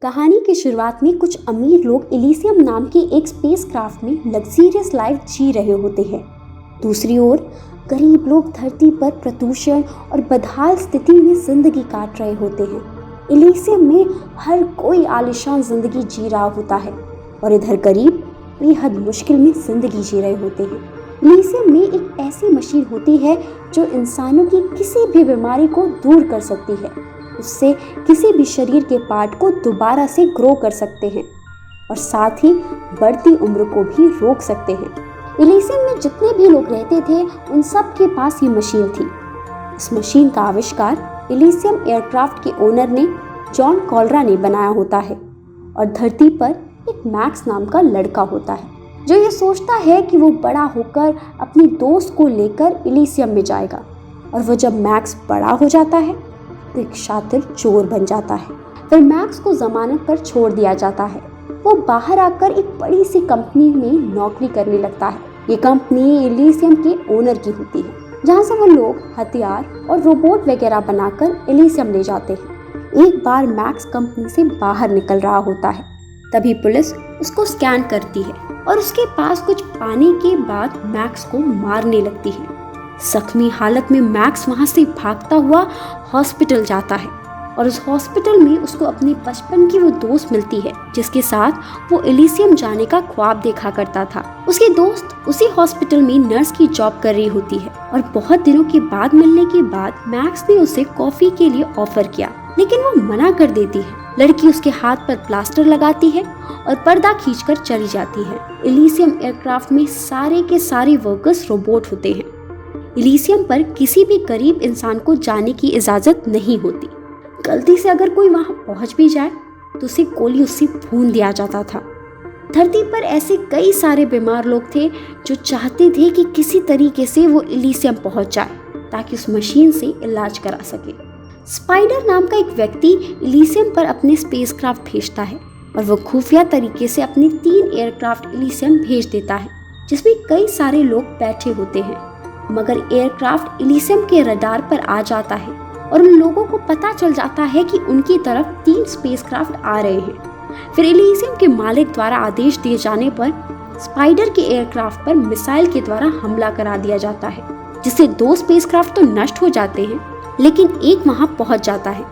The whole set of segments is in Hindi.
कहानी की शुरुआत में कुछ अमीर लोग इलीसियम नाम के एक स्पेसक्राफ्ट में लग्जरियस लाइफ जी रहे होते हैं। दूसरी ओर गरीब लोग धरती पर प्रदूषण और बदहाल स्थिति में जिंदगी काट रहे होते हैं। इलीसियम में हर कोई आलीशान जिंदगी जी रहा होता है और इधर गरीब बेहद मुश्किल में जिंदगी जी रहे होते हैं। इलीसियम में एक ऐसी मशीन होती है जो इंसानों की किसी भी बीमारी को दूर कर सकती है। उससे किसी भी शरीर के पार्ट को दोबारा से ग्रो कर सकते हैं और साथ ही बढ़ती उम्र को भी रोक सकते हैं। इलीसियम में जितने भी लोग रहते थे उन सब के पास ये मशीन थी। इस मशीन का आविष्कार इलीसियम एयरक्राफ्ट के ओनर ने जॉन कॉलरा ने बनाया होता है और धरती पर एक मैक्स नाम का लड़का होता है जो ये सोचता है कि वो बड़ा होकर अपनी दोस्त को लेकर इलीसियम में जाएगा। और वो जब मैक्स बड़ा हो जाता है तो एक शातिर चोर बन जाता है। फिर मैक्स को जमानत पर छोड़ दिया जाता है। वो बाहर आकर एक बड़ी सी कंपनी में नौकरी करने लगता है। ये कंपनी इलीसियम के ओनर की होती है, जहाँ से वो लोग हथियार और रोबोट वगैरह बनाकर इलीसियम ले जाते हैं। एक बार मैक्स कंपनी से बाहर निकल रहा होता है, तभी पुलिस उसको स्कैन करती है और उसके पास कुछ पाने के बाद मैक्स को मारने लगती है। जख्मी हालत में मैक्स वहां से भागता हुआ हॉस्पिटल जाता है और उस हॉस्पिटल में उसको अपने बचपन की वो दोस्त मिलती है जिसके साथ वो इलीसियम जाने का ख्वाब देखा करता था। उसकी दोस्त उसी हॉस्पिटल में नर्स की जॉब कर रही होती है और बहुत दिनों के बाद मिलने के बाद मैक्स ने उसे कॉफी के लिए ऑफर किया, लेकिन वो मना कर देती है। लड़की उसके हाथ पर प्लास्टर लगाती है और पर्दा खींचकर चली जाती है। इलीसियम एयरक्राफ्ट में सारे के सारे वर्कर्स रोबोट होते हैं। इलीसियम पर किसी भी गरीब इंसान को जाने की इजाजत नहीं होती। गलती से अगर कोई वहां पहुंच भी जाए तो उसे गोली उससे भून दिया जाता था। धरती पर ऐसे कई सारे बीमार लोग थे जो चाहते थे कि किसी तरीके से वो इलीसियम पहुंच जाए ताकि उस मशीन से इलाज करा सके। स्पाइडर नाम का एक व्यक्ति इलीसियम पर अपने स्पेसक्राफ्ट भेजता है और वो खुफिया तरीके से अपने 3 एयरक्राफ्ट इलीसियम भेज देता है जिसमें कई सारे लोग बैठे होते हैं। मगर एयरक्राफ्ट इलीसियम के रडार पर आ जाता है और उन लोगों को पता चल जाता है कि उनकी तरफ 3 स्पेसक्राफ्ट आ रहे हैं। फिर इलीसियम के मालिक द्वारा आदेश दिए जाने पर स्पाइडर के एयरक्राफ्ट पर मिसाइल के द्वारा हमला करा दिया जाता है, जिससे 2 स्पेसक्राफ्ट तो नष्ट हो जाते हैं लेकिन एक वहां पहुंच जाता है।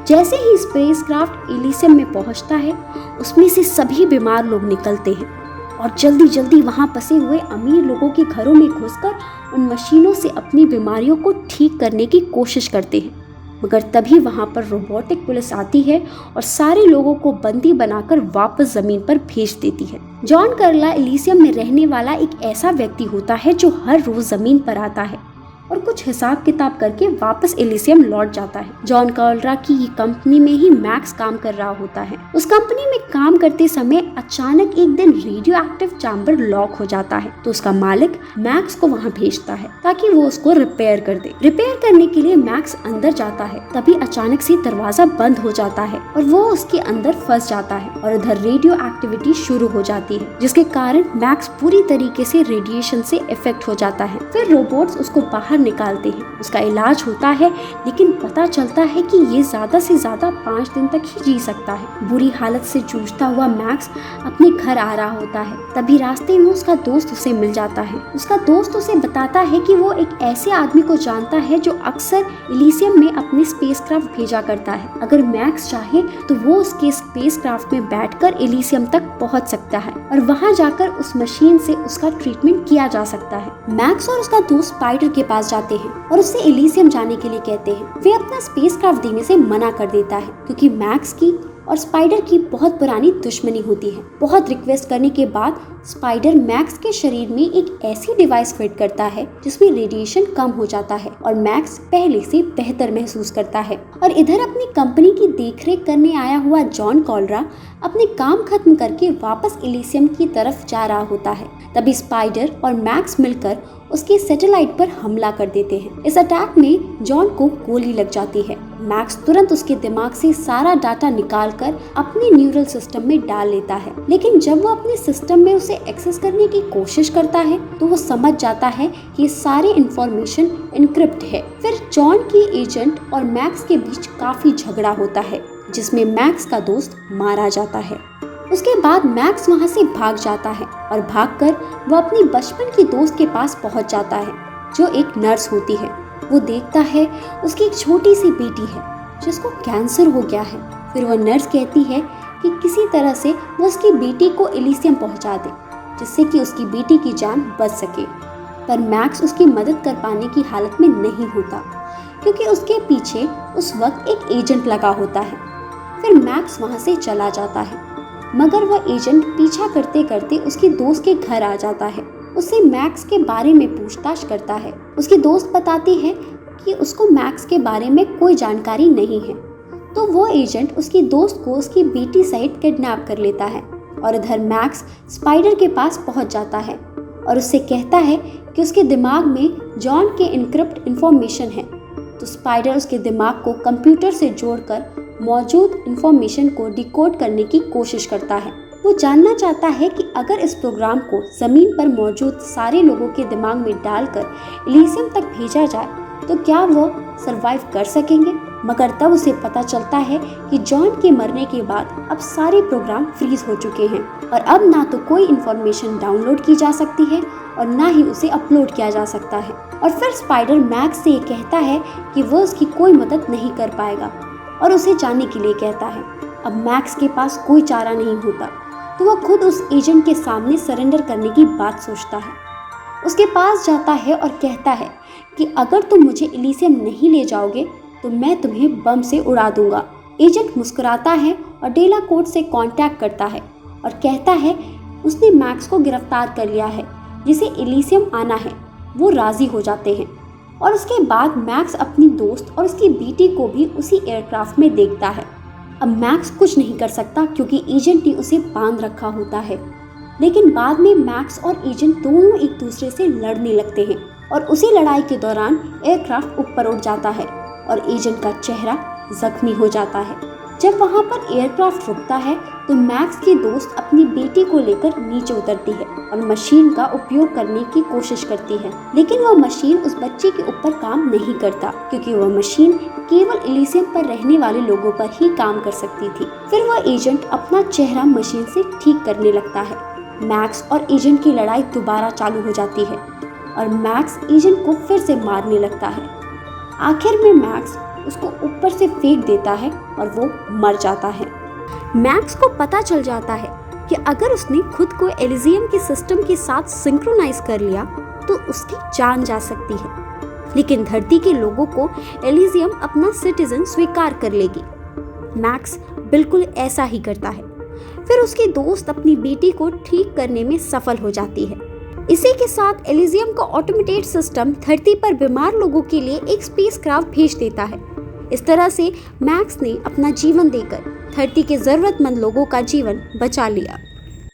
जैसे ही स्पेसक्राफ्ट इलीसियम में पहुंचता है उसमें से सभी बीमार लोग निकलते हैं और जल्दी जल्दी वहां बसे हुए अमीर लोगों के घरों में घुसकर उन मशीनों से अपनी बीमारियों को ठीक करने की कोशिश करते हैं। मगर तभी वहां पर रोबोटिक पुलिस आती है और सारे लोगों को बंदी बनाकर वापस जमीन पर भेज देती है। जॉन कॉलरा इलीसियम में रहने वाला एक ऐसा व्यक्ति होता है जो हर रोज जमीन पर आता है और कुछ हिसाब किताब करके वापस इलीसियम लौट जाता है। जॉन कॉलरा की ये कंपनी में ही मैक्स काम कर रहा होता है। उस कंपनी में काम करते समय अचानक एक दिन रेडियो एक्टिव चैम्बर लॉक हो जाता है तो उसका मालिक मैक्स को वहां भेजता है ताकि वो उसको रिपेयर कर दे। रिपेयर करने के लिए मैक्स अंदर जाता है, तभी अचानक से दरवाजा बंद हो जाता है और वो उसके अंदर फंस जाता है और उधर रेडियो एक्टिविटी शुरू हो जाती है जिसके कारण मैक्स पूरी तरीके से रेडिएशन से इफेक्ट हो जाता है। फिर रोबोट्स उसको बाहर निकालते हैं, उसका इलाज होता है लेकिन पता चलता है कि ये ज्यादा से ज्यादा 5 दिन तक ही जी सकता है। बुरी हालत से जूझता हुआ मैक्स अपने घर आ रहा होता है, तभी रास्ते में उसका दोस्त उसे मिल जाता है। उसका दोस्त उसे बताता है कि वो एक ऐसे आदमी को जानता है जो अक्सर इलीसियम में अपने स्पेसक्राफ्ट भेजा करता है। अगर मैक्स चाहे तो वो उसके स्पेसक्राफ्ट में बैठकर इलीसियम तक पहुंच सकता है और वहां जाकर उस मशीन से उसका ट्रीटमेंट किया जा सकता है। मैक्स और उसका दोस्त स्पाइडर के पास जाते हैं और उससे इलीसियम जाने के लिए कहते हैं। वे अपना स्पेसक्राफ्ट देने से मना कर देता है क्योंकि मैक्स की और स्पाइडर की बहुत पुरानी दुश्मनी होती है। बहुत रिक्वेस्ट करने के बाद स्पाइडर मैक्स के शरीर में एक ऐसी डिवाइस फिट करता है जिसमें रेडिएशन कम हो जाता है और मैक्स पहले से बेहतर महसूस करता है। और इधर अपनी कंपनी की देखरेख करने आया हुआ जॉन कॉलरा अपने काम खत्म करके वापस इलीसियम की तरफ जा रहा होता है। तभी स्पाइडर और मैक्स मिलकर उसके सैटेलाइट पर हमला कर देते हैं। इस अटैक में जॉन को गोली लग जाती है। मैक्स तुरंत उसके दिमाग से सारा डाटा निकालकर अपने न्यूरल सिस्टम में डाल लेता है, लेकिन जब वो अपने सिस्टम में उसे एक्सेस करने की कोशिश करता है तो वो समझ जाता है कि सारी इंफॉर्मेशन एन्क्रिप्ट है। फिर जॉन की एजेंट और मैक्स के बीच काफी झगड़ा होता है। जिसमें मैक्स का दोस्त मारा जाता है। उसके बाद मैक्स वहां से भाग जाता है और भागकर वो अपनी बचपन की दोस्त के पास पहुंच जाता है, जो एक नर्स होती है। वो देखता है उसकी एक छोटी सी बेटी है जिसको कैंसर हो गया है। फिर वो नर्स कहती है कि किसी तरह से वो उसकी बेटी को एलिसियम पहुंचा दे, जिससे कि उसकी बेटी की जान बच सके। पर मैक्स उसकी मदद कर पाने की हालत में नहीं होता, क्योंकि उसके पीछे उस वक्त एक एजेंट लगा होता है। फिर मैक्स वहां से चला जाता है, मगर वह एजेंट पीछा करते करते उसके दोस्त के घर आ जाता है। उससे मैक्स के बारे में पूछताछ करता है। उसकी दोस्त बताती है कि उसको मैक्स के बारे में कोई जानकारी नहीं है। तो वो एजेंट उसकी दोस्त को उसकी बेटी सहित किडनैप कर लेता है और इधर मैक्स स्पाइडर के पास पहुंच जाता है और उससे कहता है कि उसके दिमाग में जॉन के इनक्रिप्ट इंफॉर्मेशन है। तो स्पाइडर उसके दिमाग को कंप्यूटर से जोड़कर मौजूद इंफॉर्मेशन को डिकोड करने की कोशिश करता है। वो जानना चाहता है कि अगर इस प्रोग्राम को ज़मीन पर मौजूद सारे लोगों के दिमाग में डालकर एलिसियम तक भेजा जाए तो क्या वो सरवाइव कर सकेंगे। मगर तब उसे पता चलता है कि जॉन के मरने के बाद अब सारे प्रोग्राम फ्रीज हो चुके हैं और अब ना तो कोई इन्फॉर्मेशन डाउनलोड की जा सकती है और ना ही उसे अपलोड किया जा सकता है। और फिर स्पाइडर मैक्स से ये कहता है कि वो उसकी कोई मदद नहीं कर पाएगा और उसे जाने के लिए कहता है। अब मैक्स के पास कोई चारा नहीं होता, तो वह खुद उस एजेंट के सामने सरेंडर करने की बात सोचता है। उसके पास जाता है और कहता है कि अगर तुम मुझे एलिसियम नहीं ले जाओगे तो मैं तुम्हें बम से उड़ा दूंगा। एजेंट मुस्कुराता है और डेलाकोर्ट से कांटेक्ट करता है और कहता है उसने मैक्स को गिरफ्तार कर लिया है, जिसे एलिसियम आना है। वो राजी हो जाते हैं और उसके बाद मैक्स अपनी दोस्त और उसकी बेटी को भी उसी एयरक्राफ्ट में देखता है। अब मैक्स कुछ नहीं कर सकता क्योंकि एजेंट ने उसे बांध रखा होता है। लेकिन बाद में मैक्स और एजेंट दोनों एक दूसरे से लड़ने लगते हैं और उसी लड़ाई के दौरान एयरक्राफ्ट ऊपर उठ जाता है और एजेंट का चेहरा जख्मी हो जाता है। जब वहां पर एयरक्राफ्ट रुकता है तो मैक्स की दोस्त अपनी बेटी को लेकर नीचे उतरती है और मशीन का उपयोग करने की कोशिश करती है, लेकिन वह मशीन उस बच्चे के ऊपर काम नहीं करता क्योंकि वह मशीन केवल एलिसियम पर रहने वाले लोगों पर ही काम कर सकती थी। फिर वह एजेंट अपना चेहरा मशीन से ठीक करने लगता है। मैक्स और एजेंट की लड़ाई दोबारा चालू हो जाती है और मैक्स एजेंट को फिर से मारने लगता है। आखिर में मैक्स उसको ऊपर से फेंक देता है और वो मर जाता है। मैक्स को पता चल जाता है कि अगर उसने खुद को एलिसियम के सिस्टम के साथ सिंक्रोनाइज कर लिया तो उसकी जान जा सकती है, लेकिन धरती के लोगों को एलिसियम अपना सिटीजन स्वीकार कर लेगी। मैक्स बिल्कुल ऐसा ही करता है। फिर उसकी दोस्त अपनी बेटी को ठीक करने में सफल हो जाती है। इसी के साथ एलिसियम का ऑटोमेटेड सिस्टम धरती पर बीमार लोगों के लिए एक स्पेसक्राफ्ट भेज देता है। इस तरह से मैक्स ने अपना जीवन देकर धरती के जरूरतमंद लोगों का जीवन बचा लिया।